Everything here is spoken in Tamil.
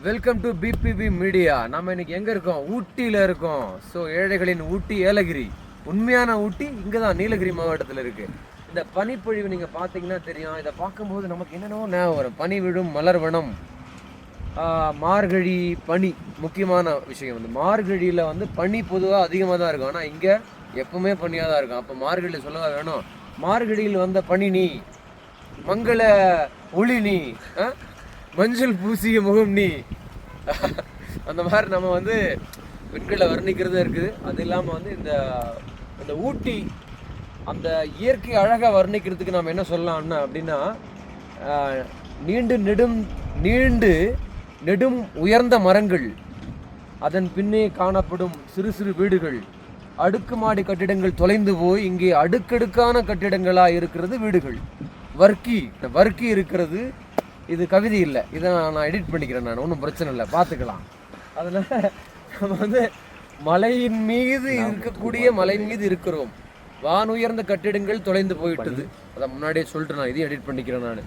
Welcome to PPP media. நம்ம இன்னைக்கு எங்கே இருக்கோம்? ஊட்டியில் இருக்கோம். ஸோ ஏழைகளின் ஊட்டி ஏலகிரி, உண்மையான ஊட்டி இங்கே தான் நீலகிரி மாவட்டத்தில் இருக்குது. இந்த பனிப்பொழிவு நீங்கள் பார்த்தீங்கன்னா தெரியும். இதை பார்க்கும்போது நமக்கு என்னென்னோ ஞாபகம் வரும். பனி விழும் மலர் வனம், மார்கழி பனி. முக்கியமான விஷயம் வந்து மார்கழியில் வந்து பனி பொதுவாக அதிகமாக தான் இருக்கும். ஆனால் இங்கே எப்பவுமே பனியாக தான் இருக்கும். அப்போ மார்கழியில் சொல்லவா வேணும்? மார்கழியில் வந்த பனி நீ, மங்கள ஒளி நீ, மஞ்சள் பூசிய முகம் நீ. அந்த மாதிரி நம்ம வந்து பெண்களை வர்ணிக்கிறது இருக்குது. அது இல்லாமல் வந்து இந்த ஊட்டி அந்த இயற்கை அழகாக வர்ணிக்கிறதுக்கு நம்ம என்ன சொல்லலாம்னா அப்படின்னா, நீண்டு நெடும் உயர்ந்த மரங்கள், அதன் பின்னே காணப்படும் சிறு சிறு வீடுகள், அடுக்குமாடி கட்டிடங்கள் தொலைந்து போய் இங்கே அடுக்கடுக்கான கட்டிடங்களாக இருக்கிறது வீடுகள். வர்க்கி இருக்கிறது. இது கவிதை இல்லை, இதை நான் எடிட் பண்ணிக்கிறேன். நான் ஒன்றும் பிரச்சனை இல்லை, பார்த்துக்கலாம். அதனால் நம்ம வந்து மலையின் மீது இருக்கிறோம். வானுயர்ந்த கட்டிடங்கள் தொலைந்து போயிட்டது. அதை முன்னாடியே சொல்லிட்டு நான் இதையும் எடிட் பண்ணிக்கிறேன் நான்.